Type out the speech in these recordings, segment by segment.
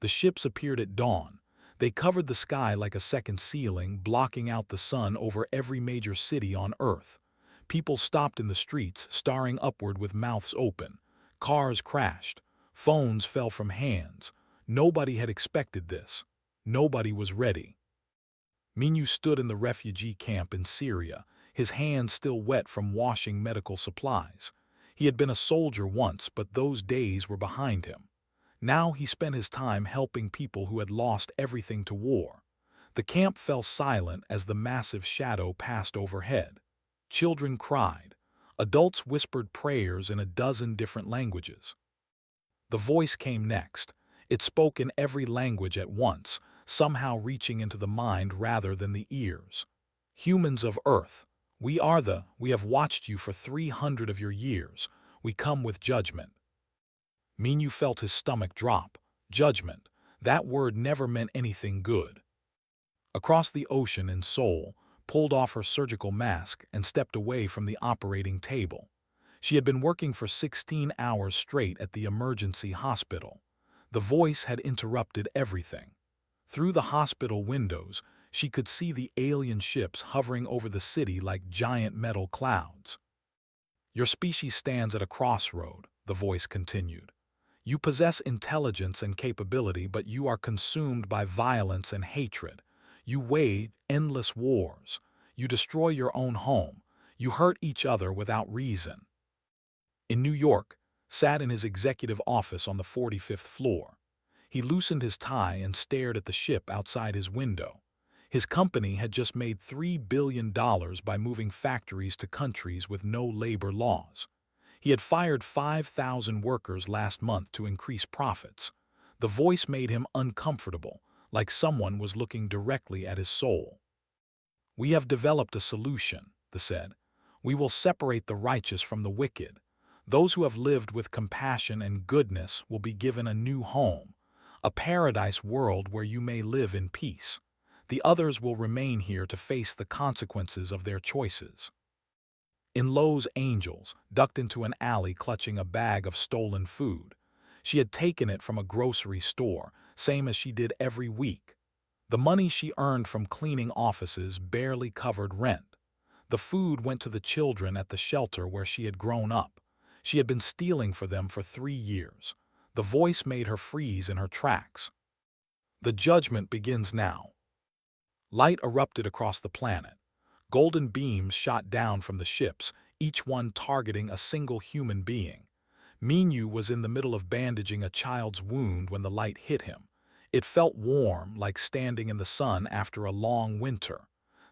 The ships appeared at dawn. They covered the sky like a second ceiling, blocking out the sun over every major city on Earth. People stopped in the streets, staring upward with mouths open. Cars crashed. Phones fell from hands. Nobody had expected this. Nobody was ready. Minyu stood in the refugee camp in Syria, his hands still wet from washing medical supplies. He had been a soldier once, but those days were behind him. Now he spent his time helping people who had lost everything to war. The camp fell silent as the massive shadow passed overhead. Children cried. Adults whispered prayers in a dozen different languages. The voice came next. It spoke in every language at once, somehow reaching into the mind rather than the ears. Humans of Earth, we have watched you for 300 of your years. We come with judgment. Minyu felt his stomach drop. Judgment. That word never meant anything good. Across the ocean in Seoul, pulled off her surgical mask and stepped away from the operating table. She had been working for 16 hours straight at the emergency hospital. The voice had interrupted everything. Through the hospital windows, she could see the alien ships hovering over the city like giant metal clouds. Your species stands at a crossroad, the voice continued. You possess intelligence and capability, but you are consumed by violence and hatred. You wage endless wars. You destroy your own home. You hurt each other without reason. In New York, sat in his executive office on the 45th floor. He loosened his tie and stared at the ship outside his window. His company had just made $3 billion by moving factories to countries with no labor laws. He had fired 5,000 workers last month to increase profits. The voice made him uncomfortable, like someone was looking directly at his soul. We have developed a solution, they said. We will separate the righteous from the wicked. Those who have lived with compassion and goodness will be given a new home, a paradise world where you may live in peace. The others will remain here to face the consequences of their choices. In Lowe's Angels ducked into an alley clutching a bag of stolen food. She had taken it from a grocery store, same as she did every week. The money she earned from cleaning offices barely covered rent. The food went to the children at the shelter where she had grown up. She had been stealing for them for 3 years. The voice made her freeze in her tracks. The judgment begins now. Light erupted across the planet. Golden beams shot down from the ships, each one targeting a single human being. Minyu was in the middle of bandaging a child's wound when the light hit him. It felt warm, like standing in the sun after a long winter.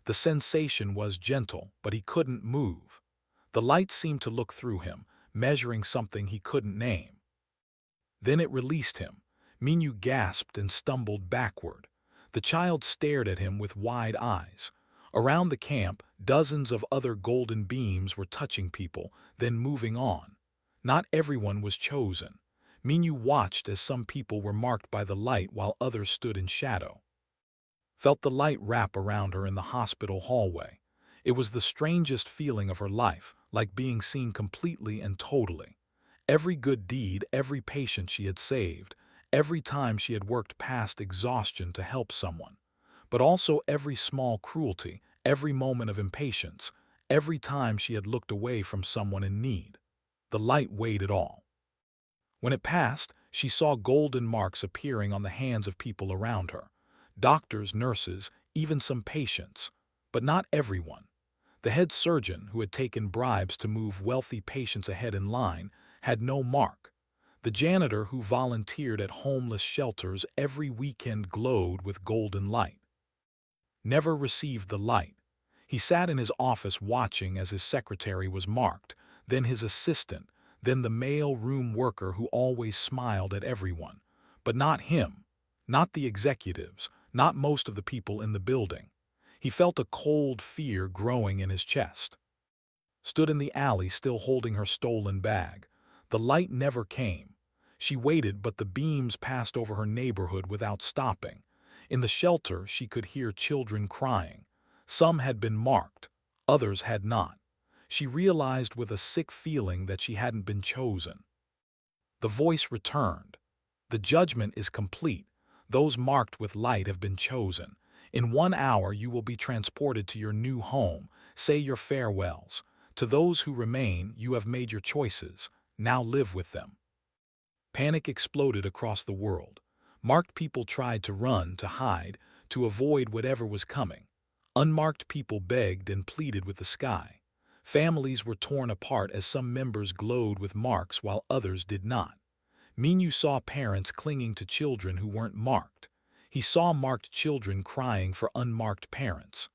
The sensation was gentle, but he couldn't move. The light seemed to look through him, measuring something he couldn't name. Then it released him. Minyu gasped and stumbled backward. The child stared at him with wide eyes. Around the camp, dozens of other golden beams were touching people, then moving on. Not everyone was chosen. Minyu watched as some people were marked by the light while others stood in shadow. Felt the light wrap around her in the hospital hallway. It was the strangest feeling of her life, like being seen completely and totally. Every good deed, every patient she had saved, every time she had worked past exhaustion to help someone. But also every small cruelty, every moment of impatience, every time she had looked away from someone in need. The light weighed it all. When it passed, she saw golden marks appearing on the hands of people around her. Doctors, nurses, even some patients. But not everyone. The head surgeon, who had taken bribes to move wealthy patients ahead in line, had no mark. The janitor who volunteered at homeless shelters every weekend glowed with golden light. Never received the light. He sat in his office watching as his secretary was marked, then his assistant, then the mail room worker who always smiled at everyone. But not him, not the executives, not most of the people in the building. He felt a cold fear growing in his chest. Stood in the alley still holding her stolen bag. The light never came. She waited, but the beams passed over her neighborhood without stopping. In the shelter, she could hear children crying. Some had been marked, others had not. She realized with a sick feeling that she hadn't been chosen. The voice returned. The judgment is complete. Those marked with light have been chosen. In 1 hour you will be transported to your new home. Say your farewells. To those who remain, you have made your choices. Now live with them. Panic exploded across the world. Marked people tried to run, to hide, to avoid whatever was coming. Unmarked people begged and pleaded with the sky. Families were torn apart as some members glowed with marks while others did not. Minyu saw parents clinging to children who weren't marked. He saw marked children crying for unmarked parents.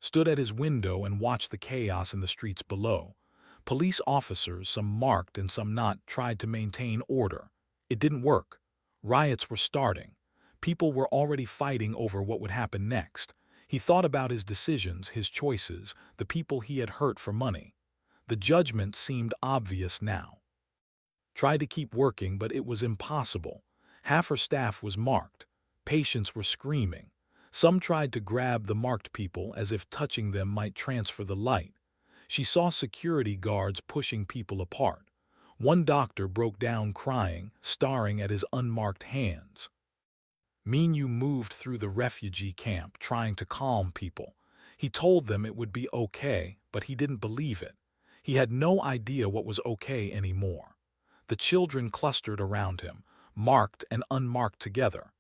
Stood at his window and watched the chaos in the streets below. Police officers, some marked and some not, tried to maintain order. It didn't work. Riots were starting. People were already fighting over what would happen next. He thought about his decisions, his choices, the people he had hurt for money. The judgment seemed obvious now. Tried to keep working, but it was impossible. Half her staff was marked. Patients were screaming. Some tried to grab the marked people as if touching them might transfer the light. She saw security guards pushing people apart. One doctor broke down crying, staring at his unmarked hands. Minyu moved through the refugee camp, trying to calm people. He told them it would be okay, but he didn't believe it. He had no idea what was okay anymore. The children clustered around him, marked and unmarked together.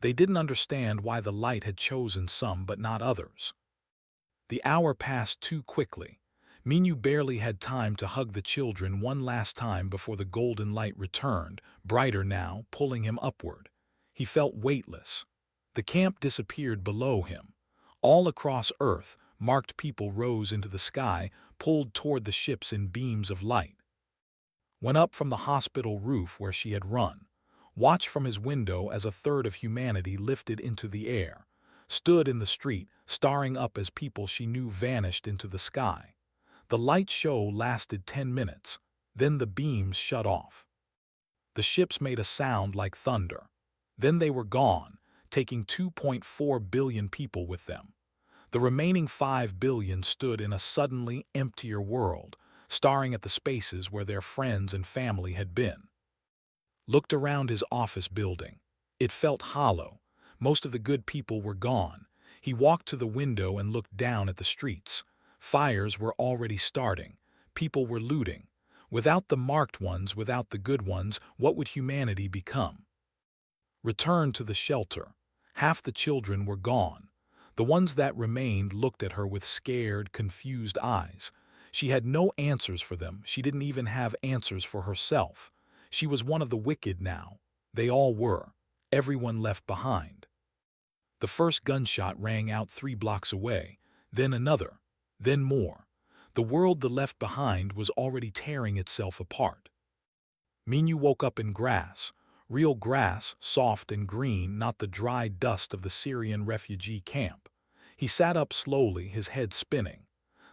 They didn't understand why the light had chosen some but not others. The hour passed too quickly. Minyu barely had time to hug the children one last time before the golden light returned, brighter now, pulling him upward. He felt weightless. The camp disappeared below him. All across Earth, marked people rose into the sky, pulled toward the ships in beams of light. Went up from the hospital roof where she had run. Watched from his window as a third of humanity lifted into the air. Stood in the street, staring up as people she knew vanished into the sky. The light show lasted 10 minutes. Then the beams shut off. The ships made a sound like thunder. Then they were gone, taking 2.4 billion people with them. The remaining 5 billion stood in a suddenly emptier world, staring at the spaces where their friends and family had been. Looked around his office building. It felt hollow. Most of the good people were gone. He walked to the window and looked down at the streets. Fires were already starting. People were looting. Without the marked ones, without the good ones, what would humanity become? Returned to the shelter. Half the children were gone. The ones that remained looked at her with scared, confused eyes. She had no answers for them. She didn't even have answers for herself. She was one of the wicked now. They all were. Everyone left behind. The first gunshot rang out 3 blocks away, then another, then more. The world the left behind was already tearing itself apart. Minyu woke up in grass. Real grass, soft and green, not the dry dust of the Syrian refugee camp. He sat up slowly, his head spinning.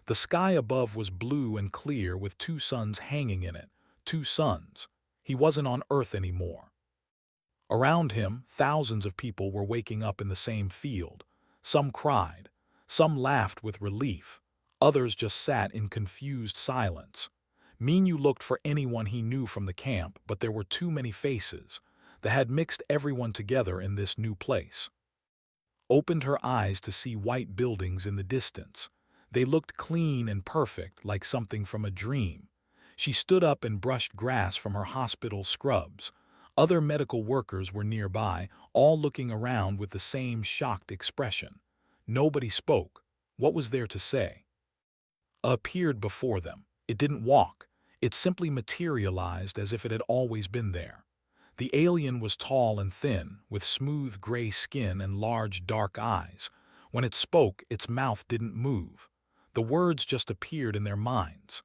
The sky above was blue and clear with 2 suns hanging in it. 2 suns. He wasn't on Earth anymore. Around him, thousands of people were waking up in the same field. Some cried. Some laughed with relief. Others just sat in confused silence. Minyu looked for anyone he knew from the camp, but there were too many faces. They had mixed everyone together in this new place. Opened her eyes to see white buildings in the distance. They looked clean and perfect, like something from a dream. She stood up and brushed grass from her hospital scrubs. Other medical workers were nearby, all looking around with the same shocked expression. Nobody spoke. What was there to say? Appeared before them. It didn't walk. It simply materialized as if it had always been there. The alien was tall and thin, with smooth gray skin and large dark eyes. When it spoke, its mouth didn't move. The words just appeared in their minds.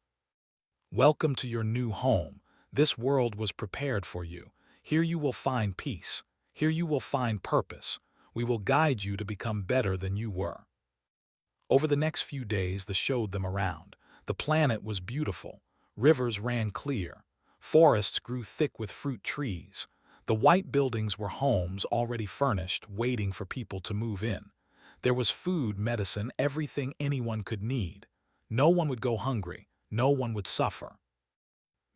Welcome to your new home. This world was prepared for you. Here you will find peace. Here you will find purpose. We will guide you to become better than you were. Over the next few days, they showed them around. The planet was beautiful. Rivers ran clear. Forests grew thick with fruit trees. The white buildings were homes already furnished, waiting for people to move in. There was food, medicine, everything anyone could need. No one would go hungry. No one would suffer.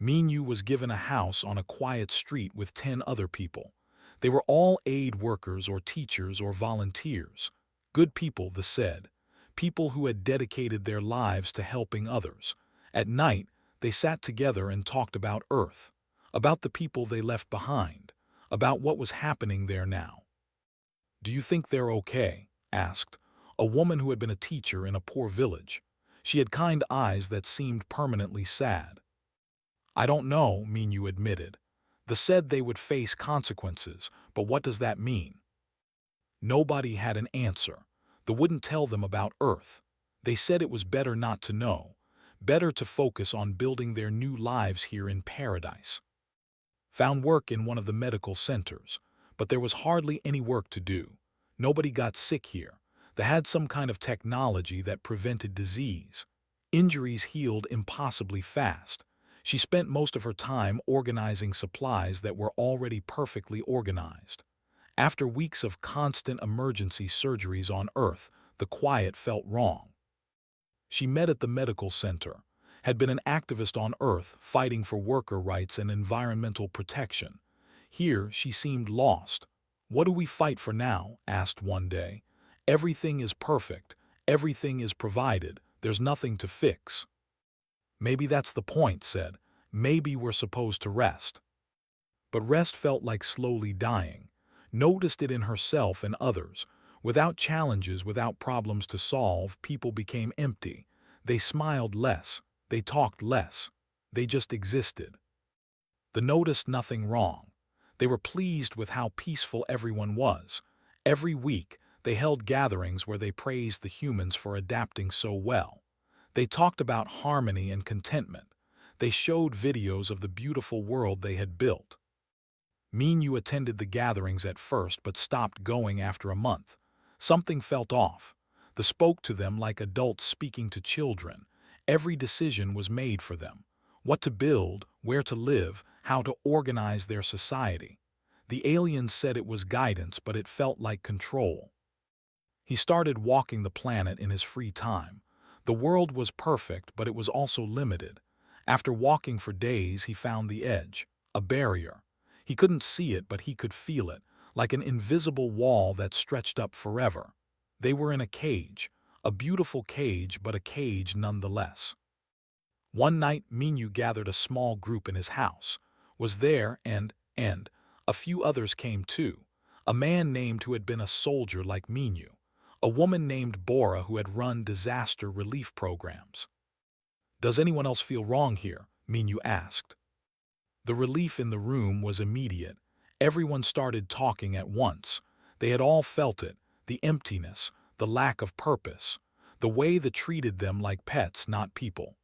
Minyu was given a house on a quiet street with 10 other people. They were all aid workers or teachers or volunteers. Good people, the said. People who had dedicated their lives to helping others. At night, they sat together and talked about Earth, about the people they left behind, about what was happening there now. "Do you think they're okay?" asked a woman who had been a teacher in a poor village. She had kind eyes that seemed permanently sad. "I don't know," Minyu admitted. "They said they would face consequences, but what does that mean?" Nobody had an answer. They wouldn't tell them about Earth. They said it was better not to know, better to focus on building their new lives here in paradise. Found work in one of the medical centers, but there was hardly any work to do. Nobody got sick here. They had some kind of technology that prevented disease. Injuries healed impossibly fast. She spent most of her time organizing supplies that were already perfectly organized. After weeks of constant emergency surgeries on Earth, the quiet felt wrong. She met at the medical center, had been an activist on Earth fighting for worker rights and environmental protection. Here, she seemed lost. "What do we fight for now?" asked one day. "Everything is perfect. Everything is provided. There's nothing to fix." "Maybe that's the point," said. "Maybe we're supposed to rest." But rest felt like slowly dying. Noticed it in herself and others. Without challenges, without problems to solve, people became empty. They smiled less. They talked less. They just existed. They noticed nothing wrong. They were pleased with how peaceful everyone was. Every week, they held gatherings where they praised the humans for adapting so well. They talked about harmony and contentment. They showed videos of the beautiful world they had built. Minyu attended the gatherings at first but stopped going after a month. Something felt off. They spoke to them like adults speaking to children. Every decision was made for them. What to build, where to live, how to organize their society. The aliens said it was guidance, but it felt like control. He started walking the planet in his free time. The world was perfect, but it was also limited. After walking for days, he found the edge, a barrier. He couldn't see it, but he could feel it, like an invisible wall that stretched up forever. They were in a cage, a beautiful cage, but a cage nonetheless. One night, Minyu gathered a small group in his house, was there, and a few others came too. A man named who had been a soldier like Minyu, a woman named Bora who had run disaster relief programs. "Does anyone else feel wrong here?" Minyu asked. The relief in the room was immediate. Everyone started talking at once. They had all felt it, the emptiness, the lack of purpose, the way they treated them like pets, not people.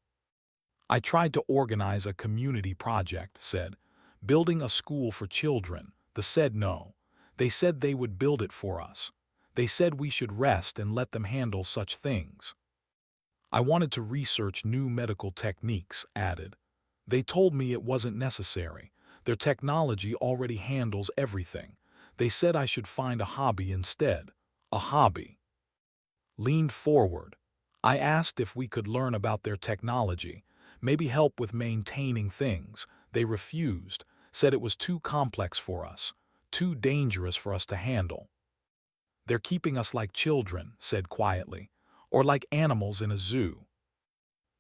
"I tried to organize a community project," said, "building a school for children. They said no. They said they would build it for us. They said we should rest and let them handle such things. I wanted to research new medical techniques," added. "They told me it wasn't necessary. Their technology already handles everything. They said I should find a hobby instead." "A hobby?" Leaned forward. "I asked if we could learn about their technology, maybe help with maintaining things. They refused, said it was too complex for us, too dangerous for us to handle." "They're keeping us like children," said quietly, "or like animals in a zoo."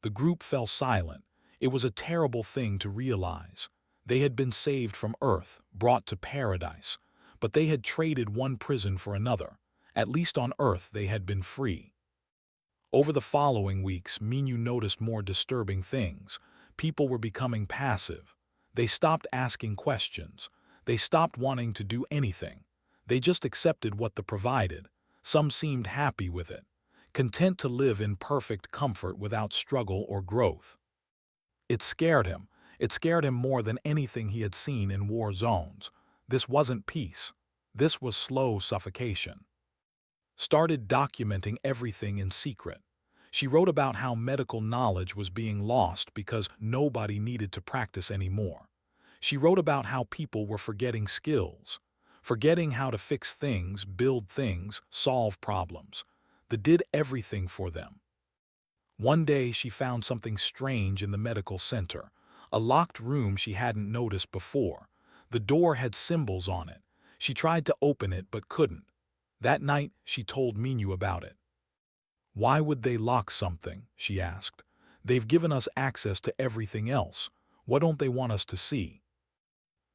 The group fell silent. It was a terrible thing to realize. They had been saved from Earth, brought to paradise, but they had traded one prison for another. At least on Earth they had been free. Over the following weeks, Minyu noticed more disturbing things. People were becoming passive. They stopped asking questions. They stopped wanting to do anything. They just accepted what they provided. Some seemed happy with it, content to live in perfect comfort without struggle or growth. It scared him. It scared him more than anything he had seen in war zones. This wasn't peace. This was slow suffocation. Started documenting everything in secret. She wrote about how medical knowledge was being lost because nobody needed to practice anymore. She wrote about how people were forgetting skills, forgetting how to fix things, build things, solve problems. They did everything for them. One day she found something strange in the medical center, a locked room she hadn't noticed before. The door had symbols on it. She tried to open it but couldn't. That night, she told Minyu about it. "Why would they lock something?" she asked. "They've given us access to everything else. What don't they want us to see?"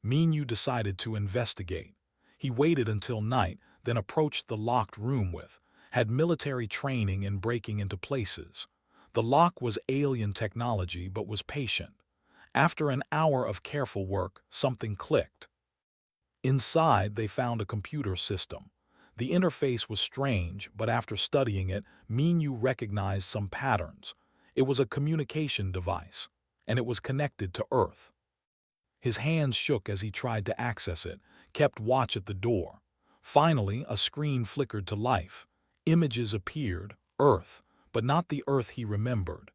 Minyu decided to investigate. He waited until night, then approached the locked room had military training in breaking into places. The lock was alien technology but was patient. After an hour of careful work, something clicked. Inside, they found a computer system. The interface was strange, but after studying it, Minyu recognized some patterns. It was a communication device, and it was connected to Earth. His hands shook as he tried to access it, kept watch at the door. Finally, a screen flickered to life. Images appeared, Earth, but not the Earth he remembered.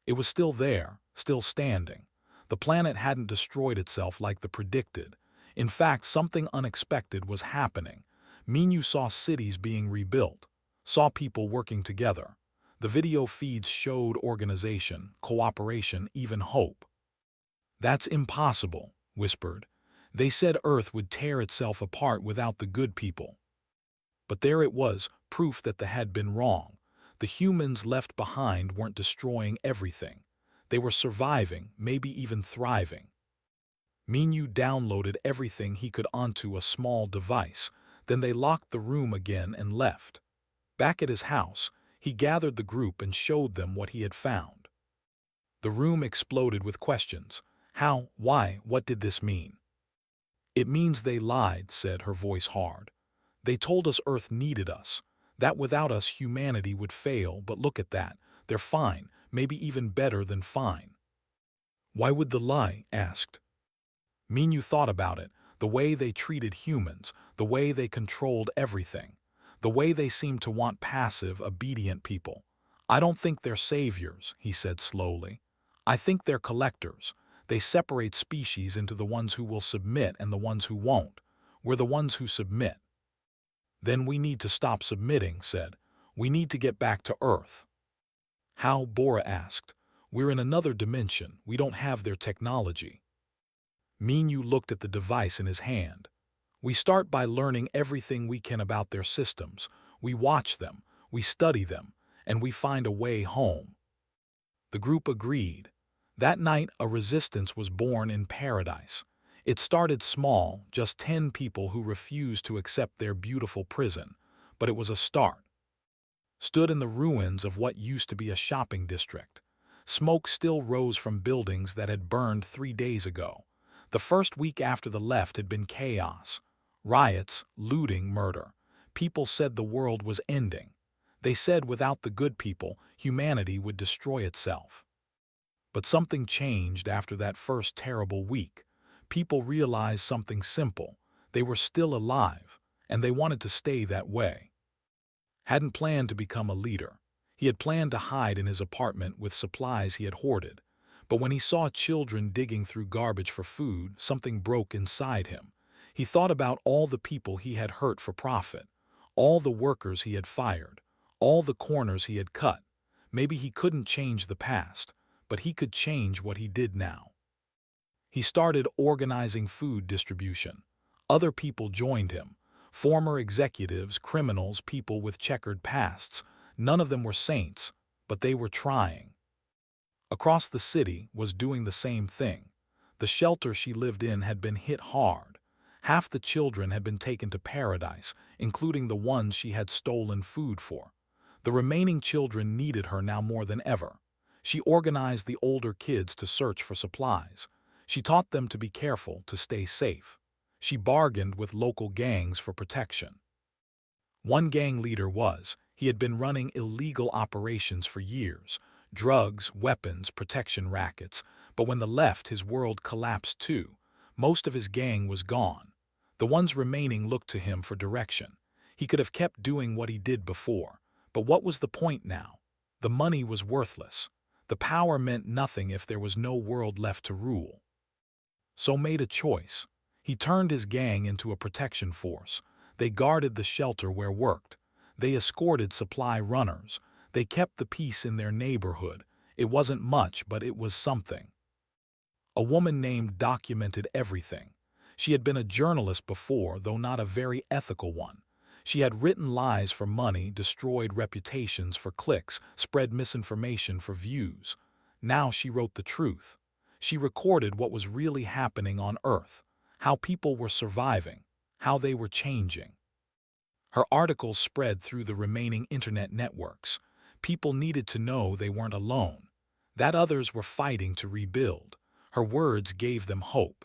It was still there, still standing. The planet hadn't destroyed itself like the predicted. In fact, something unexpected was happening. Minyu saw cities being rebuilt, saw people working together. The video feeds showed organization, cooperation, even hope. "That's impossible," whispered. "They said Earth would tear itself apart without the good people." But there it was, proof that they had been wrong. The humans left behind weren't destroying everything. They were surviving, maybe even thriving. Minyu downloaded everything he could onto a small device. Then they locked the room again and left. Back at his house, he gathered the group and showed them what he had found. The room exploded with questions. How? Why? What did this mean? "It means they lied," said, her voice hard. "They told us Earth needed us, that without us humanity would fail, but look at that. They're fine, maybe even better than fine." "Why would the lie?" asked. Minyu thought about it, the way they treated humans, the way they controlled everything, the way they seemed to want passive, obedient people. "I don't think they're saviors," he said slowly. "I think they're collectors. They separate species into the ones who will submit and the ones who won't. We're the ones who submit." "Then we need to stop submitting," said. "We need to get back to Earth." "How?" Bora asked. "We're in another dimension. We don't have their technology." Minyu looked at the device in his hand. "We start by learning everything we can about their systems. We watch them, we study them, and we find a way home." The group agreed. That night, a resistance was born in paradise. It started small, just 10 people who refused to accept their beautiful prison, but it was a start. Stood in the ruins of what used to be a shopping district. Smoke still rose from buildings that had burned 3 days ago. The first week after the left had been chaos. Riots, looting, murder. People said the world was ending. They said without the good people, humanity would destroy itself. But something changed after that first terrible week. People realized something simple. They were still alive, and they wanted to stay that way. Hadn't planned to become a leader. He had planned to hide in his apartment with supplies he had hoarded. But when he saw children digging through garbage for food, something broke inside him. He thought about all the people he had hurt for profit, all the workers he had fired, all the corners he had cut. Maybe he couldn't change the past, but he could change what he did now. He started organizing food distribution. Other people joined him. Former executives, criminals, people with checkered pasts. None of them were saints, but they were trying. Across the city was doing the same thing. The shelter she lived in had been hit hard. Half the children had been taken to paradise, including the ones she had stolen food for. The remaining children needed her now more than ever. She organized the older kids to search for supplies. She taught them to be careful, to stay safe. She bargained with local gangs for protection. One gang leader he had been running illegal operations for years. Drugs, weapons, protection rackets. But when the left, his world collapsed too. Most of his gang was gone. The ones remaining looked to him for direction. He could have kept doing what he did before. But what was the point now? The money was worthless. The power meant nothing if there was no world left to rule. So made a choice. He turned his gang into a protection force. They guarded the shelter where worked. They escorted supply runners. They kept the peace in their neighborhood. It wasn't much, but it was something. A woman named documented everything. She had been a journalist before, though not a very ethical one. She had written lies for money, destroyed reputations for clicks, spread misinformation for views. Now she wrote the truth. She recorded what was really happening on Earth, how people were surviving, how they were changing. Her articles spread through the remaining internet networks. People needed to know they weren't alone, that others were fighting to rebuild. Her words gave them hope.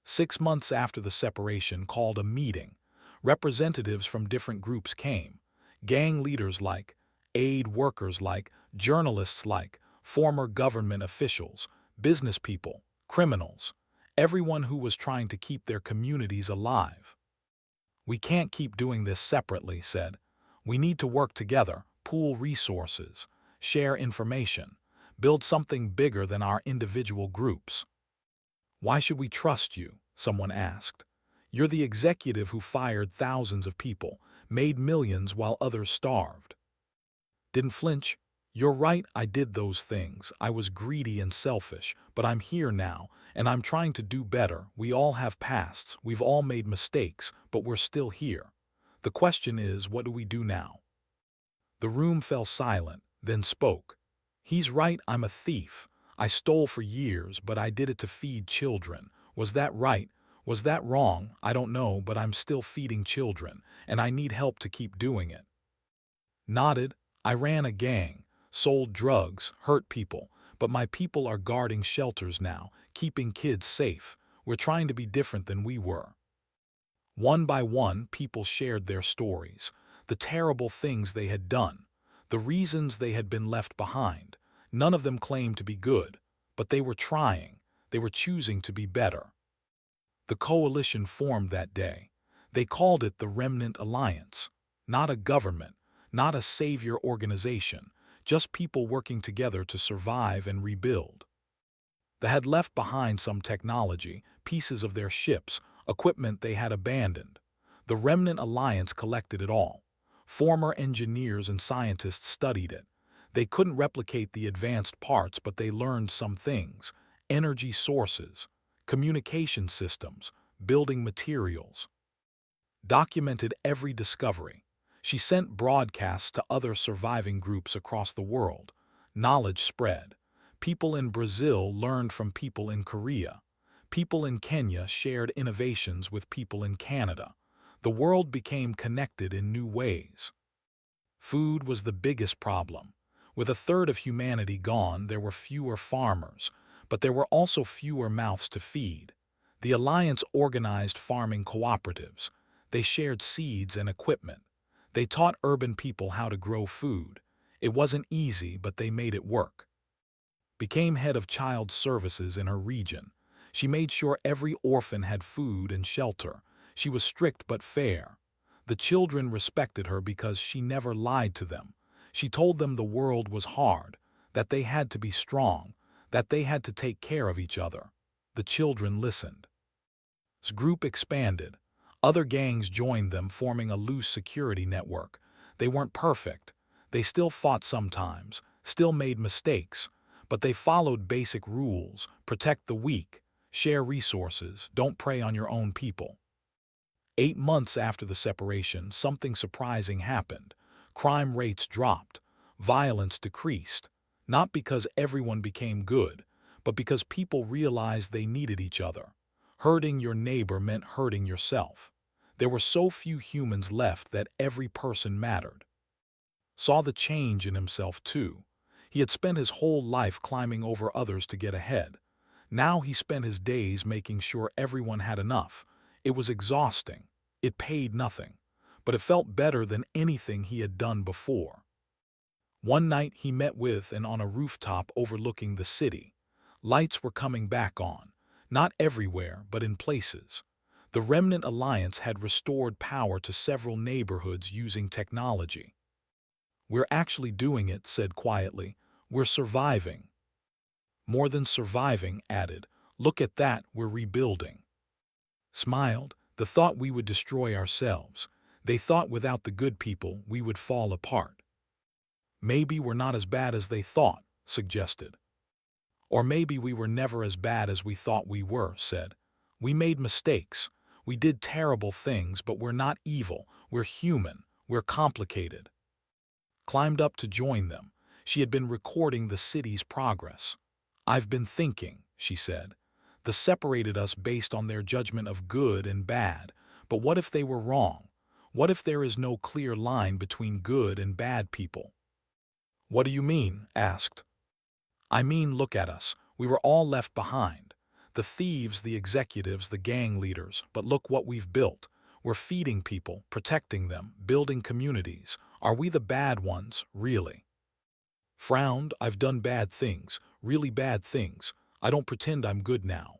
6 months after the separation called a meeting. Representatives from different groups came. Gang leaders like, aid workers like, journalists like, former government officials, business people, criminals, everyone who was trying to keep their communities alive. "We can't keep doing this separately," said. "We need to work together, pool resources, share information, build something bigger than our individual groups." "Why should we trust you?" someone asked. "You're the executive who fired thousands of people, made millions while others starved." Didn't flinch. "You're right, I did those things. I was greedy and selfish, but I'm here now, and I'm trying to do better. We all have pasts, we've all made mistakes, but we're still here. The question is, what do we do now?" The room fell silent, then spoke. "He's right, I'm a thief. I stole for years, but I did it to feed children. Was that right? Was that wrong? I don't know, but I'm still feeding children, and I need help to keep doing it." Nodded. "I ran a gang, sold drugs, hurt people, but my people are guarding shelters now, keeping kids safe. We're trying to be different than we were." One by one, people shared their stories, the terrible things they had done, the reasons they had been left behind. None of them claimed to be good, but they were trying. They were choosing to be better. The coalition formed that day. They called it the Remnant Alliance. Not a government, not a savior organization, just people working together to survive and rebuild. They had left behind some technology, pieces of their ships, equipment they had abandoned. The Remnant Alliance collected it all. Former engineers and scientists studied it. They couldn't replicate the advanced parts, but they learned some things: energy sources, communication systems, building materials. Documented every discovery. She sent broadcasts to other surviving groups across the world. Knowledge spread. People in Brazil learned from people in Korea. People in Kenya shared innovations with people in Canada. The world became connected in new ways. Food was the biggest problem. With a third of humanity gone, there were fewer farmers, but there were also fewer mouths to feed. The Alliance organized farming cooperatives. They shared seeds and equipment. They taught urban people how to grow food. It wasn't easy, but they made it work. Became head of child services in her region. She made sure every orphan had food and shelter. She was strict but fair. The children respected her because she never lied to them. She told them the world was hard, that they had to be strong, that they had to take care of each other. The children listened. This group expanded. Other gangs joined them, forming a loose security network. They weren't perfect. They still fought sometimes, still made mistakes, but they followed basic rules: protect the weak, share resources, don't prey on your own people. 8 months after the separation, something surprising happened. Crime rates dropped. Violence decreased. Not because everyone became good, but because people realized they needed each other. Hurting your neighbor meant hurting yourself. There were so few humans left that every person mattered. Saw the change in himself too. He had spent his whole life climbing over others to get ahead. Now he spent his days making sure everyone had enough. It was exhausting. It paid nothing. But it felt better than anything he had done before. One night he met with and on a rooftop overlooking the city. Lights were coming back on. Not everywhere, but in places. The Remnant Alliance had restored power to several neighborhoods using technology. "We're actually doing it," said quietly. "We're surviving." More than surviving, added. "Look at that, we're rebuilding." Smiled. The thought we would destroy ourselves. They thought without the good people we would fall apart. "Maybe we're not as bad as they thought," suggested. "Or maybe we were never as bad as we thought we were," said. We made mistakes. We did terrible things, but we're not evil. We're human. We're complicated. Climbed up to join them. She had been recording the city's progress. I've been thinking, she said. The separated us based on their judgment of good and bad. But what if they were wrong? What if there is no clear line between good and bad people? What do you mean? Asked. I mean, look at us. We were all left behind. The thieves, the executives, the gang leaders. But look what we've built. We're feeding people, protecting them, building communities. Are we the bad ones, really? Frowned, I've done bad things, really bad things. I don't pretend I'm good now.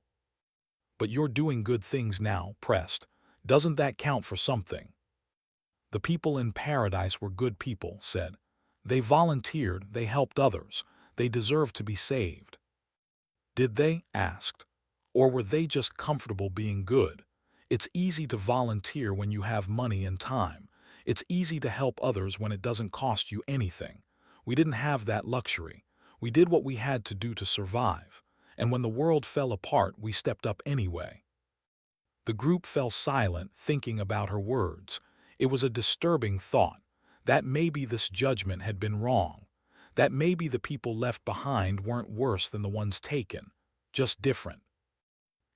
But you're doing good things now, pressed. Doesn't that count for something? The people in paradise were good people, said. They volunteered, they helped others. They deserved to be saved. Did they? Asked. Or were they just comfortable being good? It's easy to volunteer when you have money and time. It's easy to help others when it doesn't cost you anything. We didn't have that luxury. We did what we had to do to survive. And when the world fell apart, we stepped up anyway. The group fell silent, thinking about her words. It was a disturbing thought, that maybe this judgment had been wrong, that maybe the people left behind weren't worse than the ones taken, just different.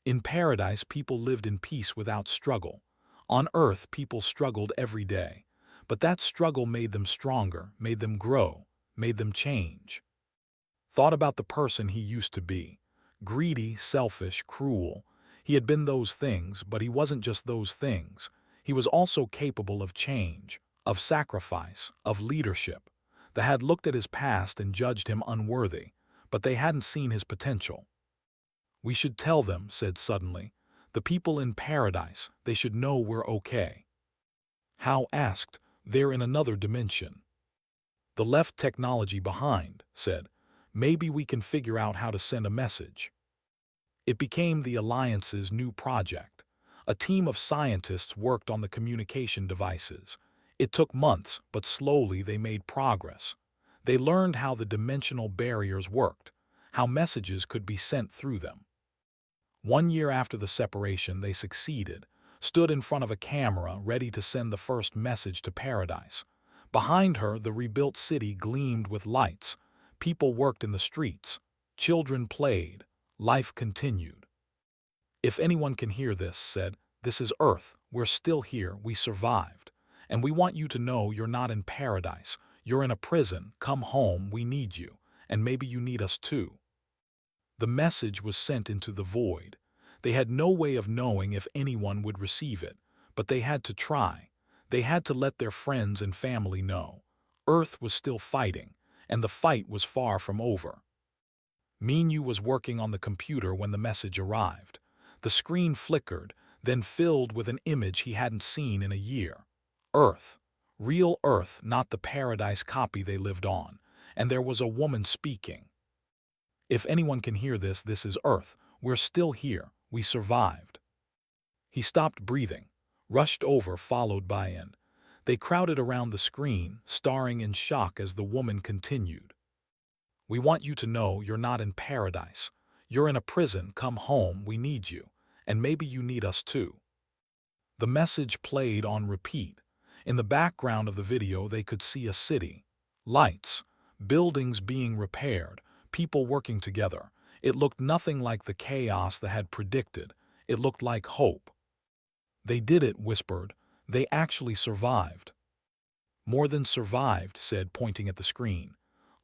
In paradise, people lived in peace without struggle. On earth, people struggled every day. But that struggle made them stronger, made them grow, made them change. Thought about the person he used to be. Greedy, selfish, cruel. He had been those things, but he wasn't just those things. He was also capable of change, of sacrifice, of leadership. They had looked at his past and judged him unworthy, but they hadn't seen his potential. We should tell them, said suddenly. The people in paradise, they should know we're okay. How? Asked. They're in another dimension. The left technology behind, said. Maybe we can figure out how to send a message. It became the Alliance's new project. A team of scientists worked on the communication devices. It took months, but slowly they made progress. They learned how the dimensional barriers worked, how messages could be sent through them. 1 year after the separation, they succeeded, stood in front of a camera ready to send the first message to paradise. Behind her, the rebuilt city gleamed with lights. People worked in the streets. Children played. Life continued. If anyone can hear this, said, this is Earth. We're still here. We survived. And we want you to know you're not in paradise. You're in a prison. Come home. We need you. And maybe you need us too. The message was sent into the void. They had no way of knowing if anyone would receive it, but they had to try. They had to let their friends and family know. Earth was still fighting, and the fight was far from over. Minyu was working on the computer when the message arrived. The screen flickered, then filled with an image he hadn't seen in a year. Earth. Real Earth, not the paradise copy they lived on. And there was a woman speaking. If anyone can hear this, this is Earth. We're still here. We survived. He stopped breathing, rushed over, followed by N. They crowded around the screen, staring in shock as the woman continued. We want you to know you're not in paradise. You're in a prison. Come home. We need you. And maybe you need us too. The message played on repeat. In the background of the video, they could see a city. Lights. Buildings being repaired. People working together. It looked nothing like the chaos they had predicted. It looked like hope. They did it, whispered. They actually survived. More than survived, said, pointing at the screen.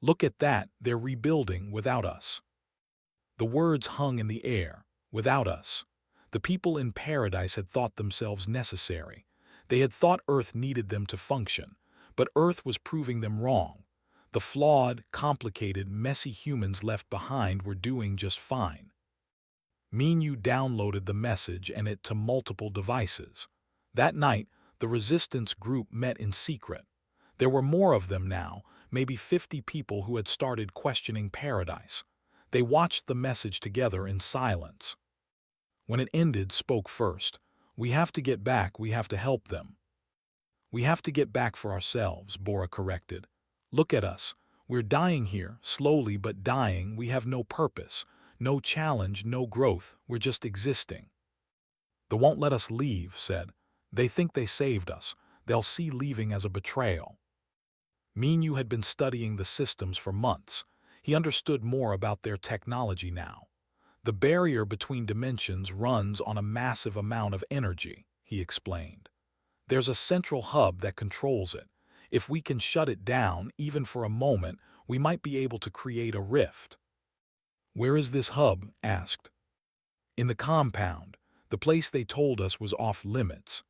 Look at that, they're rebuilding without us. The words hung in the air, without us. The people in paradise had thought themselves necessary. They had thought Earth needed them to function, but Earth was proving them wrong. The flawed, complicated, messy humans left behind were doing just fine. Minyu downloaded the message and it to multiple devices. That night, the resistance group met in secret. There were more of them now, maybe 50 people who had started questioning paradise. They watched the message together in silence. When it ended, spoke first. We have to get back, we have to help them. We have to get back for ourselves, Bora corrected. Look at us. We're dying here, slowly but dying. We have no purpose, no challenge, no growth. We're just existing. They won't let us leave, said. They think they saved us. They'll see leaving as a betrayal. Minyu had been studying the systems for months. He understood more about their technology now. The barrier between dimensions runs on a massive amount of energy, he explained. There's a central hub that controls it. If we can shut it down, even for a moment, we might be able to create a rift. Where is this hub? Asked. In the compound. The place they told us was off limits.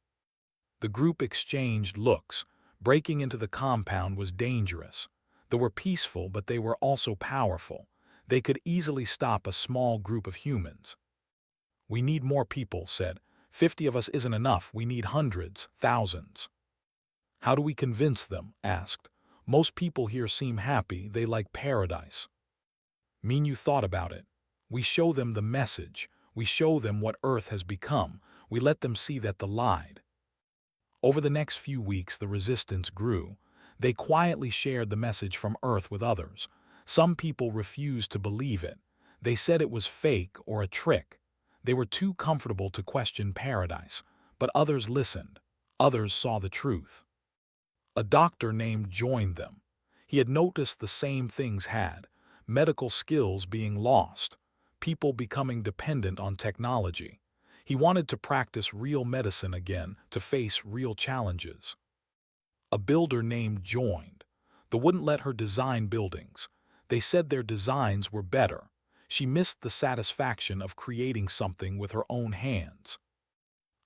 The group exchanged looks. Breaking into the compound was dangerous. They were peaceful, but they were also powerful. They could easily stop a small group of humans. We need more people, said. 50 of us isn't enough. We need hundreds, thousands. How do we convince them? Asked. Most people here seem happy. They like paradise. Minyu thought about it. We show them the message. We show them what Earth has become. We let them see that they lied. Over the next few weeks, the resistance grew. They quietly shared the message from Earth with others. Some people refused to believe it. They said it was fake or a trick. They were too comfortable to question paradise. But others listened. Others saw the truth. A doctor named joined them. He had noticed the same things had. Medical skills being lost. People becoming dependent on technology. He wanted to practice real medicine again, to face real challenges. A builder named joined. They wouldn't let her design buildings. They said their designs were better. She missed the satisfaction of creating something with her own hands.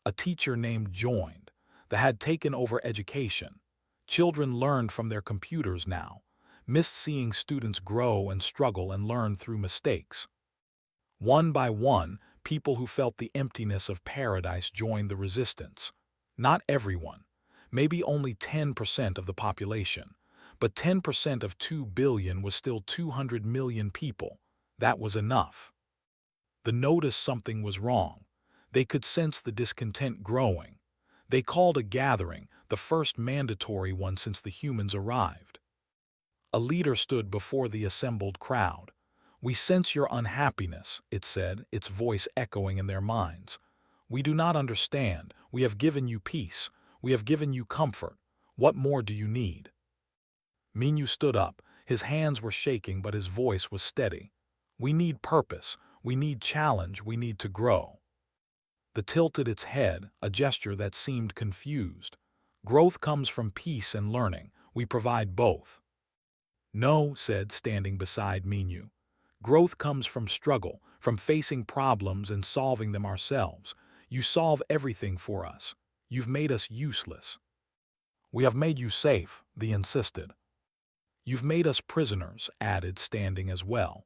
A teacher named joined. They had taken over education. Children learned from their computers now. Missed seeing students grow and struggle and learn through mistakes. One by one, people who felt the emptiness of paradise joined the resistance. Not everyone. Maybe only 10% of the population. But 10% of 2 billion was still 200 million people. That was enough. They noticed something was wrong. They could sense the discontent growing. They called a gathering, the first mandatory one since the humans arrived. A leader stood before the assembled crowd. We sense your unhappiness, it said, its voice echoing in their minds. We do not understand. We have given you peace. We have given you comfort. What more do you need? Minyu stood up. His hands were shaking, but his voice was steady. We need purpose. We need challenge. We need to grow. The tilted its head, a gesture that seemed confused. Growth comes from peace and learning. We provide both. No, said, standing beside Minyu. Growth comes from struggle, from facing problems and solving them ourselves. You solve everything for us. You've made us useless. We have made you safe, they insisted. You've made us prisoners, added, standing as well.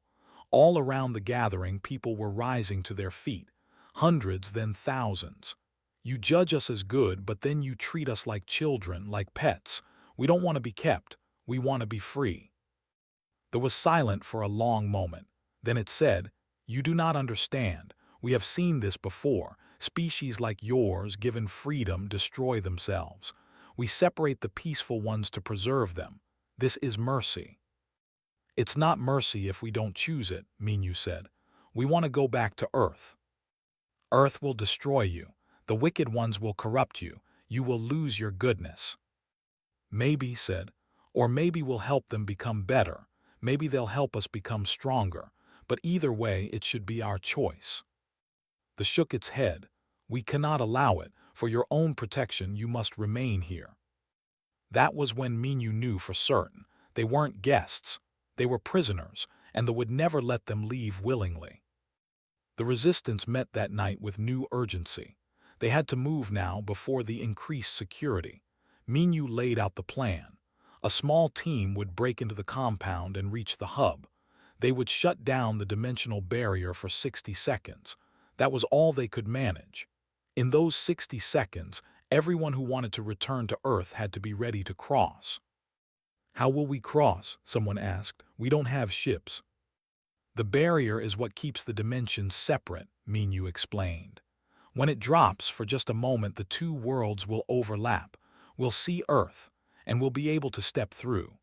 All around the gathering, people were rising to their feet. Hundreds, then thousands. You judge us as good, but then you treat us like children, like pets. We don't want to be kept. We want to be free. There was silent for a long moment. Then it said, You do not understand. We have seen this before. Species like yours, given freedom, destroy themselves. We separate the peaceful ones to preserve them. This is mercy. It's not mercy if we don't choose it, Minyu said. We want to go back to Earth. Earth will destroy you. The wicked ones will corrupt you. You will lose your goodness. Maybe, said, or maybe we'll help them become better. Maybe they'll help us become stronger. But either way, it should be our choice. They shook its head. We cannot allow it. For your own protection, you must remain here. That was when Minyu knew for certain. They weren't guests. They were prisoners, and they would never let them leave willingly. The resistance met that night with new urgency. They had to move now before the increased security. Minyu laid out the plan. A small team would break into the compound and reach the hub. They would shut down the dimensional barrier for 60 seconds. That was all they could manage. In those 60 seconds, everyone who wanted to return to Earth had to be ready to cross. How will we cross? Someone asked. We don't have ships. The barrier is what keeps the dimensions separate, Minyu explained. When it drops for just a moment, the two worlds will overlap. We'll see Earth, and we'll be able to step through.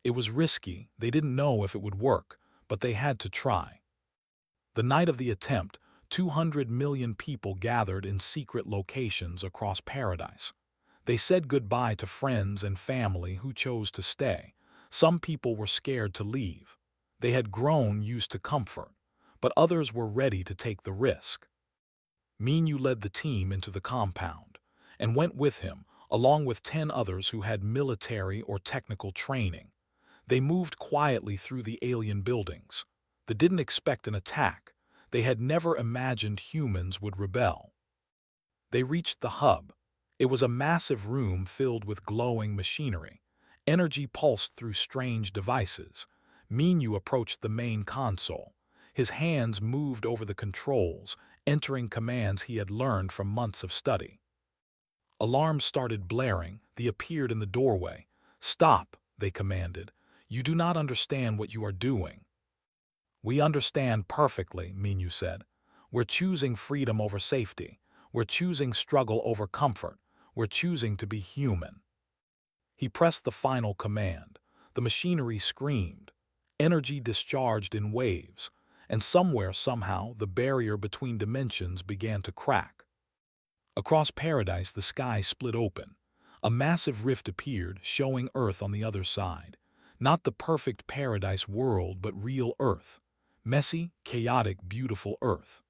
It was risky. They didn't know if it would work, but they had to try. The night of the attempt, 200 million people gathered in secret locations across paradise. They said goodbye to friends and family who chose to stay. Some people were scared to leave. They had grown used to comfort, but others were ready to take the risk. Minyu led the team into the compound and went with him, along with 10 others who had military or technical training. They moved quietly through the alien buildings. They didn't expect an attack. They had never imagined humans would rebel. They reached the hub. It was a massive room filled with glowing machinery. Energy pulsed through strange devices. Minyu approached the main console. His hands moved over the controls, entering commands he had learned from months of study. Alarms started blaring. They appeared in the doorway. "Stop," they commanded. "You do not understand what you are doing." "We understand perfectly," Minyu said. "We're choosing freedom over safety. We're choosing struggle over comfort. We're choosing to be human." He pressed the final command. The machinery screamed. Energy discharged in waves, and somewhere, somehow, the barrier between dimensions began to crack. Across paradise, the sky split open. A massive rift appeared, showing Earth on the other side. Not the perfect paradise world, but real Earth. Messy, chaotic, beautiful Earth.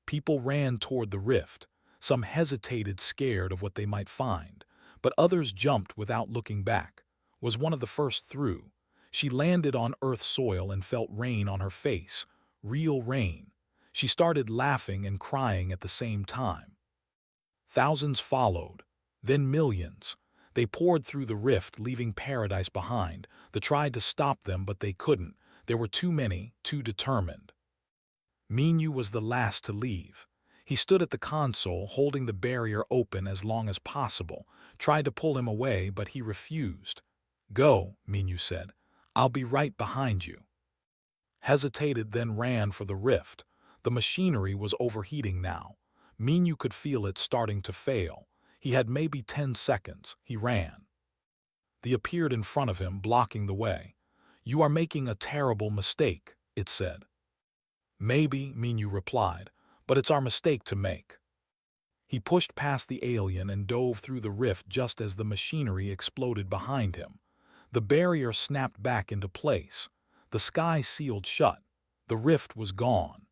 People ran toward the rift. Some hesitated, scared of what they might find, but others jumped without looking back. Was one of the first through. She landed on Earth's soil and felt rain on her face. Real rain. She started laughing and crying at the same time. Thousands followed, then millions. They poured through the rift, leaving paradise behind. They tried to stop them, but they couldn't. There were too many, too determined. Minyu was the last to leave. He stood at the console, holding the barrier open as long as possible, tried to pull him away, but he refused. "Go," Minyu said. "I'll be right behind you." Hesitated, then ran for the rift. The machinery was overheating now. Minyu could feel it starting to fail. He had maybe 10 seconds. He ran. They appeared in front of him, blocking the way. "You are making a terrible mistake," it said. "Maybe," Minyu replied, "but it's our mistake to make." He pushed past the alien and dove through the rift just as the machinery exploded behind him. The barrier snapped back into place. The sky sealed shut. The rift was gone.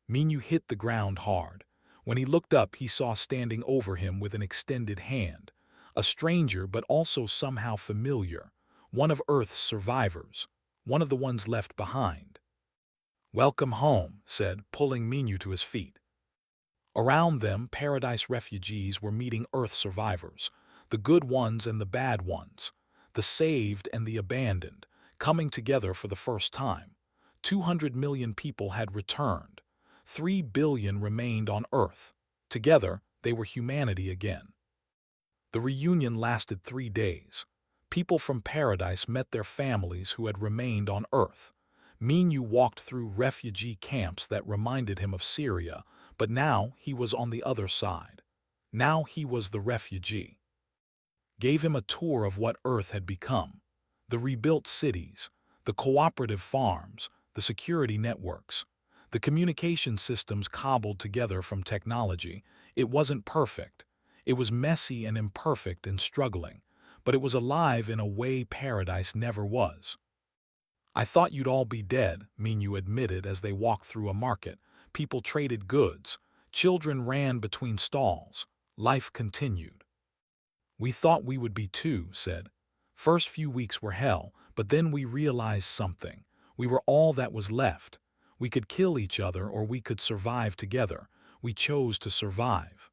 Minyu hit the ground hard. When he looked up, he saw standing over him with an extended hand. A stranger, but also somehow familiar. One of Earth's survivors. One of the ones left behind. "Welcome home," said, pulling Minyu to his feet. Around them, paradise refugees were meeting Earth survivors. The good ones and the bad ones. The saved and the abandoned, coming together for the first time. 200 million people had returned. 3 billion remained on Earth. Together, they were humanity again. The reunion lasted 3 days. People from paradise met their families who had remained on Earth. Minyu walked through refugee camps that reminded him of Syria, but now he was on the other side. Now he was the refugee. Gave him a tour of what Earth had become. The rebuilt cities, the cooperative farms, the security networks, the communication systems cobbled together from technology. It wasn't perfect. It was messy and imperfect and struggling, but it was alive in a way paradise never was. "I thought you'd all be dead," Minyu admitted as they walked through a market. People traded goods. Children ran between stalls. Life continued. "We thought we would be too," said. "First few weeks were hell, but then we realized something. We were all that was left. We could kill each other or we could survive together. We chose to survive."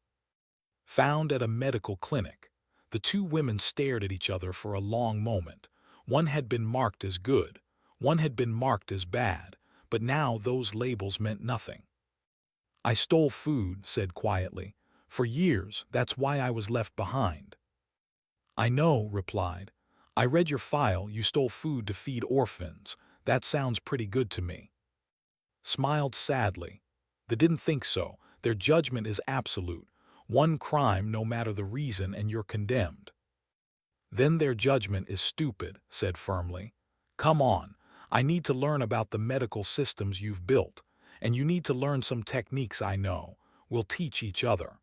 Found at a medical clinic. The two women stared at each other for a long moment. One had been marked as good. One had been marked as bad, but now those labels meant nothing. "I stole food," said quietly. "For years, that's why I was left behind." "I know," replied. "I read your file. You stole food to feed orphans. That sounds pretty good to me." Smiled sadly. "They didn't think so. Their judgment is absolute. One crime, no matter the reason, and you're condemned." "Then their judgment is stupid," said firmly. "Come on. I need to learn about the medical systems you've built. And you need to learn some techniques I know. We'll teach each other.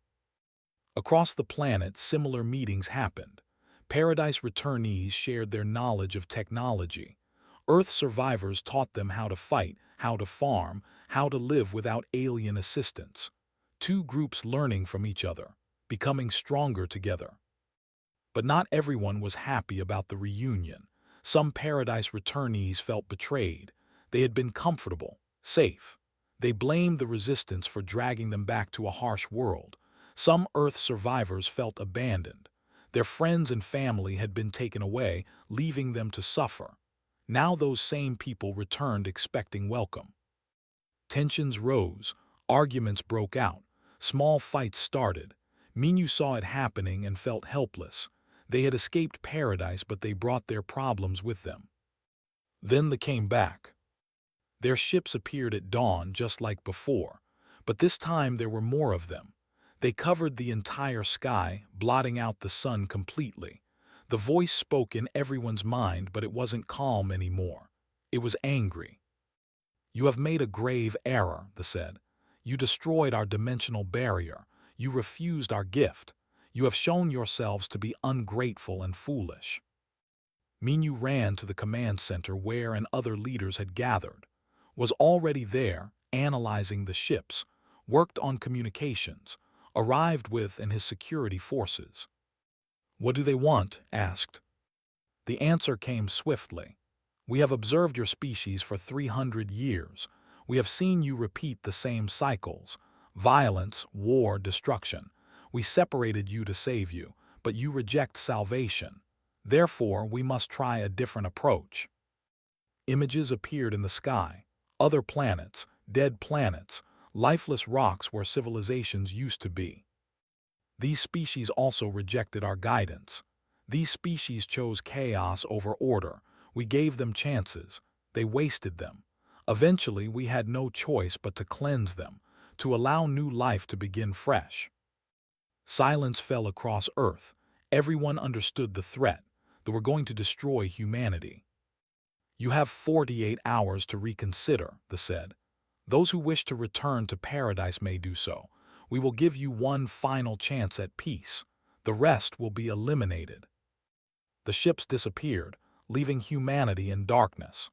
Across the planet, similar meetings happened. Paradise returnees shared their knowledge of technology. Earth survivors taught them how to fight, how to farm, how to live without alien assistance. Two groups learning from each other, becoming stronger together. But not everyone was happy about the reunion. Some Paradise returnees felt betrayed. They had been comfortable, safe. They blamed the Resistance for dragging them back to a harsh world. Some Earth survivors felt abandoned. Their friends and family had been taken away, leaving them to suffer. Now those same people returned expecting welcome. Tensions rose, arguments broke out, small fights started. Minyu saw it happening and felt helpless. They had escaped Paradise, but they brought their problems with them. Then they came back. Their ships appeared at dawn just like before, but this time there were more of them. They covered the entire sky, blotting out the sun completely. The voice spoke in everyone's mind, but it wasn't calm anymore. It was angry. "You have made a grave error," they said. "You destroyed our dimensional barrier. You refused our gift. You have shown yourselves to be ungrateful and foolish." Minyu ran to the command center where and other leaders had gathered, was already there, analyzing the ships, worked on communications, arrived with and his security forces. "What do they want?" asked. The answer came swiftly. "We have observed your species for 300 years. We have seen you repeat the same cycles: violence, war, destruction. We separated you to save you, but you reject salvation. Therefore, we must try a different approach." Images appeared in the sky. Other planets, dead planets, lifeless rocks where civilizations used to be. These species also rejected our guidance. These species chose chaos over order. We gave them chances. They wasted them. Eventually, we had no choice but to cleanse them, to allow new life to begin fresh. Silence fell across Earth. Everyone understood the threat. They were going to destroy humanity. "You have 48 hours to reconsider," they said. "Those who wish to return to Paradise may do so. We will give you one final chance at peace. The rest will be eliminated." The ships disappeared, leaving humanity in darkness.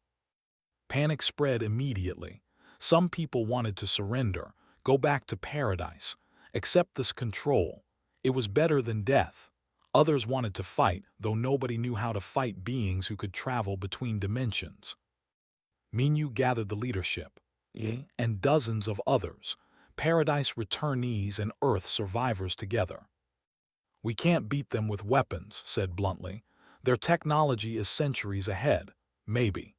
Panic spread immediately. Some people wanted to surrender, go back to Paradise, accept this control. It was better than death. Others wanted to fight, though nobody knew how to fight beings who could travel between dimensions. Minyu gathered the leadership, and dozens of others, Paradise returnees and Earth survivors together. "We can't beat them with weapons," said bluntly. "Their technology is centuries ahead, maybe."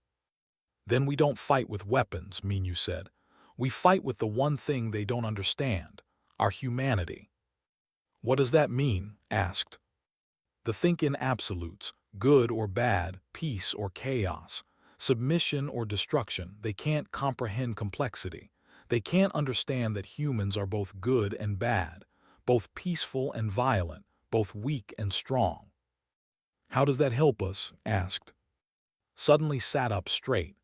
"Then we don't fight with weapons," Minyu said. "We fight with the one thing they don't understand, our humanity." "What does that mean?" asked. "They think in absolutes, good or bad, peace or chaos, submission or destruction. They can't comprehend complexity. They can't understand that humans are both good and bad, both peaceful and violent, both weak and strong." "How does that help us?" asked. Suddenly sat up straight.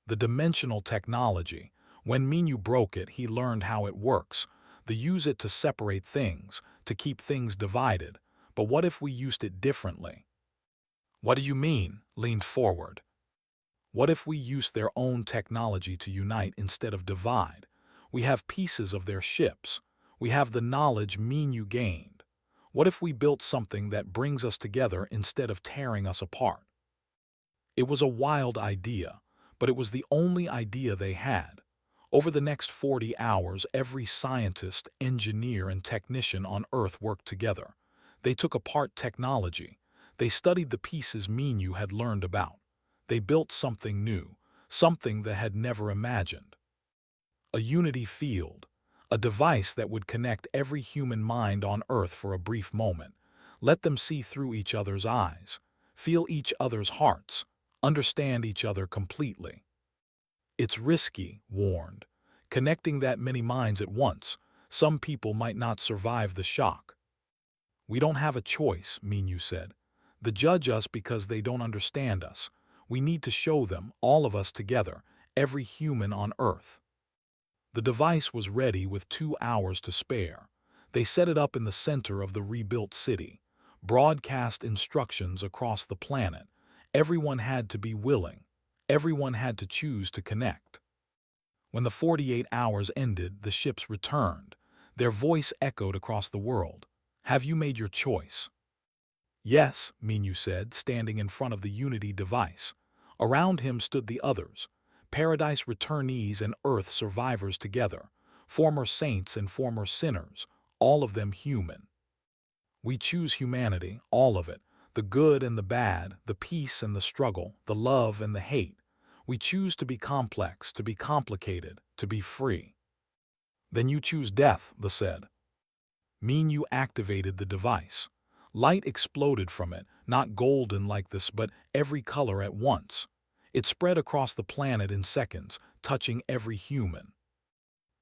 "The dimensional technology. When Minyu broke it, he learned how it works. They use it to separate things, to keep things divided. But what if we used it differently?" "What do you mean?" leaned forward. "What if we used their own technology to unite instead of divide? We have pieces of their ships. We have the knowledge Minyu gained. What if we built something that brings us together instead of tearing us apart?" It was a wild idea, but it was the only idea they had. Over the next 40 hours, every scientist, engineer, and technician on Earth worked together. They took apart technology. They studied the pieces Minyu had learned about. They built something new, something they had never imagined. A unity field, a device that would connect every human mind on Earth for a brief moment, let them see through each other's eyes, feel each other's hearts, understand each other completely. "It's risky," warned. "Connecting that many minds at once. Some people might not survive the shock." "We don't have a choice," Minyu said. "They judge us because they don't understand us. We need to show them, all of us together, every human on Earth." The device was ready with 2 hours to spare. They set it up in the center of the rebuilt city, broadcast instructions across the planet. Everyone had to be willing. Everyone had to choose to connect. When the 48 hours ended, the ships returned. Their voice echoed across the world. Have you made your choice? Yes, Minu said, standing in front of the Unity device. Around him stood the others, Paradise returnees and Earth survivors together, former saints and former sinners, all of them human. We choose humanity, all of it, the good and the bad, the peace and the struggle, the love and the hate. We choose to be complex, to be complicated, to be free. Then you choose death, they said. Minu activated the device. Light exploded from it, not golden like this, but every color at once. It spread across the planet in seconds, touching every human.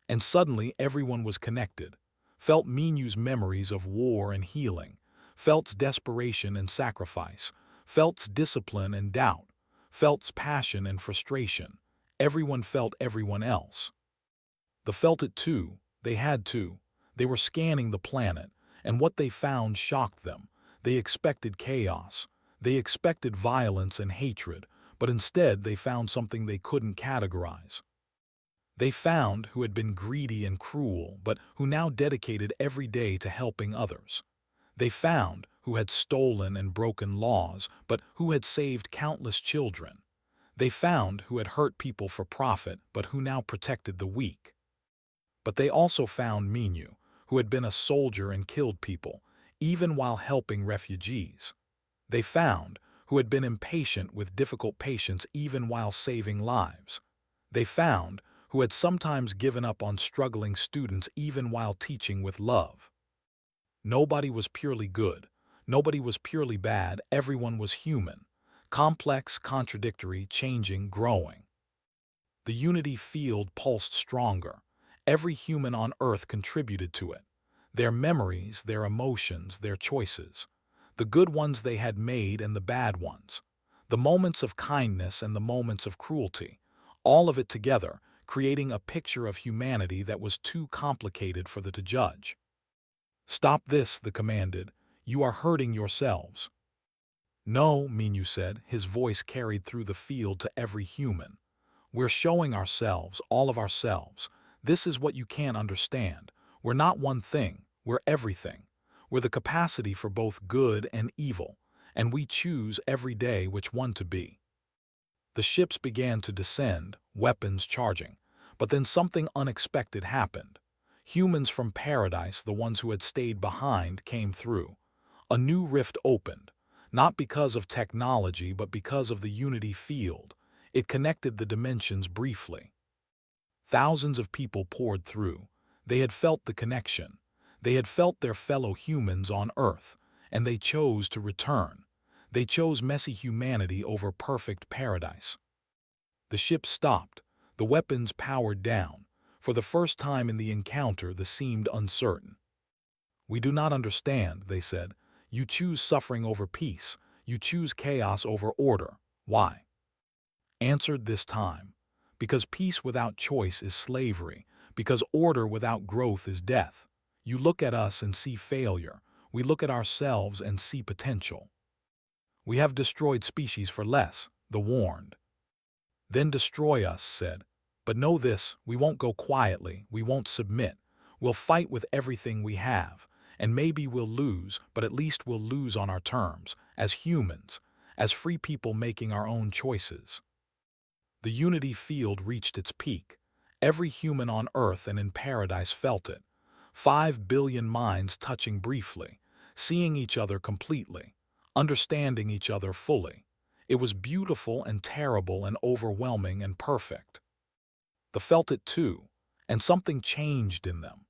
And suddenly everyone was connected, felt Minu's memories of war and healing, felt desperation and sacrifice, felt discipline and doubt, felt passion and frustration. Everyone felt everyone else. They felt it too, they had to. They were scanning the planet, and what they found shocked them. They expected chaos. They expected violence and hatred, but instead they found something they couldn't categorize. They found who had been greedy and cruel, but who now dedicated every day to helping others. They found who had stolen and broken laws, but who had saved countless children. They found who had hurt people for profit, but who now protected the weak. But they also found Minu, who had been a soldier and killed people, even while helping refugees. They found who had been impatient with difficult patients even while saving lives. They found who had sometimes given up on struggling students even while teaching with love. Nobody was purely good. Nobody was purely bad. Everyone was human. Complex, contradictory, changing, growing. The unity field pulsed stronger. Every human on Earth contributed to it. Their memories, their emotions, their choices. The good ones they had made and the bad ones. The moments of kindness and the moments of cruelty. All of it together, creating a picture of humanity that was too complicated for them to judge. Stop this, they commanded. You are hurting yourselves. No, Minu said, his voice carried through the field to every human. We're showing ourselves, all of ourselves. This is what you can't understand. We're not one thing, we're everything. We're the capacity for both good and evil, and we choose every day which one to be. The ships began to descend, weapons charging, but then something unexpected happened. Humans from Paradise, the ones who had stayed behind, came through. A new rift opened, not because of technology but because of the unity field. It connected the dimensions briefly. Thousands of people poured through. They had felt the connection. They had felt their fellow humans on Earth, and they chose to return. They chose messy humanity over perfect paradise. The ship stopped. The weapons powered down. For the first time in the encounter, they seemed uncertain. We do not understand, they said. You choose suffering over peace. You choose chaos over order. Why? Answered this time. Because peace without choice is slavery. Because order without growth is death. You look at us and see failure. We look at ourselves and see potential. We have destroyed species for less, they warned. Then destroy us, said. But know this, we won't go quietly, we won't submit. We'll fight with everything we have, and maybe we'll lose, but at least we'll lose on our terms, as humans, as free people making our own choices. The unity field reached its peak. Every human on Earth and in Paradise felt it. 5 billion minds touching briefly, seeing each other completely, understanding each other fully. It was beautiful and terrible and overwhelming and perfect. They felt it too, and something changed in them.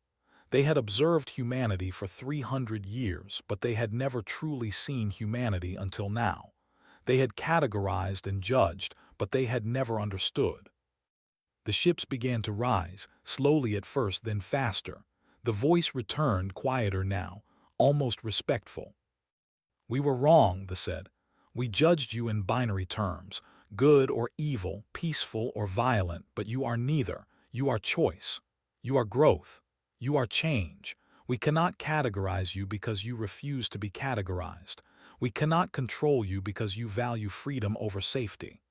They had observed humanity for 300 years, but they had never truly seen humanity until now. They had categorized and judged, but they had never understood. The ships began to rise, slowly at first, then faster. The voice returned, quieter now, almost respectful. We were wrong, they said. We judged you in binary terms, good or evil, peaceful or violent, but you are neither. You are choice. You are growth. You are change. We cannot categorize you because you refuse to be categorized. We cannot control you because you value freedom over safety.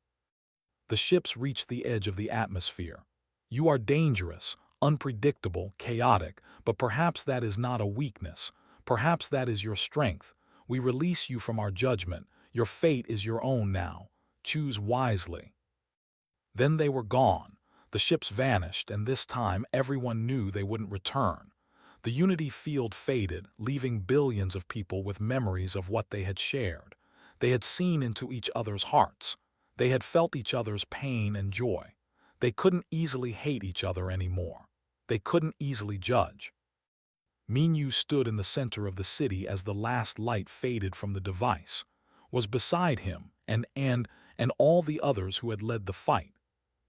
The ships reached the edge of the atmosphere. You are dangerous, unpredictable, chaotic, but perhaps that is not a weakness. Perhaps that is your strength. We release you from our judgment. Your fate is your own now. Choose wisely. Then they were gone. The ships vanished, and this time everyone knew they wouldn't return. The Unity field faded, leaving billions of people with memories of what they had shared. They had seen into each other's hearts. They had felt each other's pain and joy. They couldn't easily hate each other anymore. They couldn't easily judge. Minyu stood in the center of the city as the last light faded from the device, was beside him and all the others who had led the fight.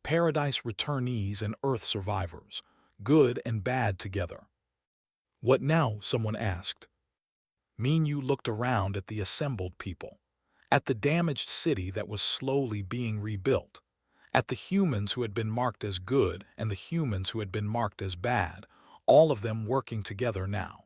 Paradise returnees and Earth survivors, good and bad together. What now? Someone asked. Minyu looked around at the assembled people, at the damaged city that was slowly being rebuilt, at the humans who had been marked as good and the humans who had been marked as bad, all of them working together now.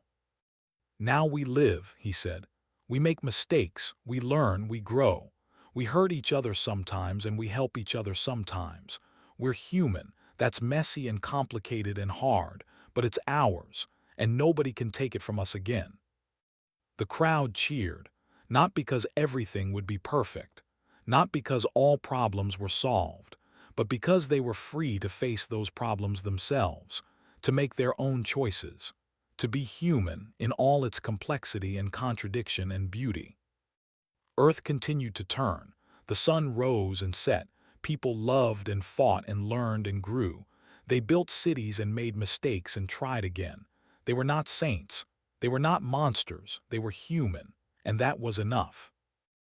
Now we live, he said. We make mistakes, we learn, we grow. We hurt each other sometimes and we help each other sometimes. We're human. That's messy and complicated and hard, but it's ours, and nobody can take it from us again. The crowd cheered, not because everything would be perfect, not because all problems were solved, but because they were free to face those problems themselves, to make their own choices, to be human in all its complexity and contradiction and beauty. Earth continued to turn. The sun rose and set. People loved and fought and learned and grew. They built cities and made mistakes and tried again. They were not saints. They were not monsters. They were human, and that was enough.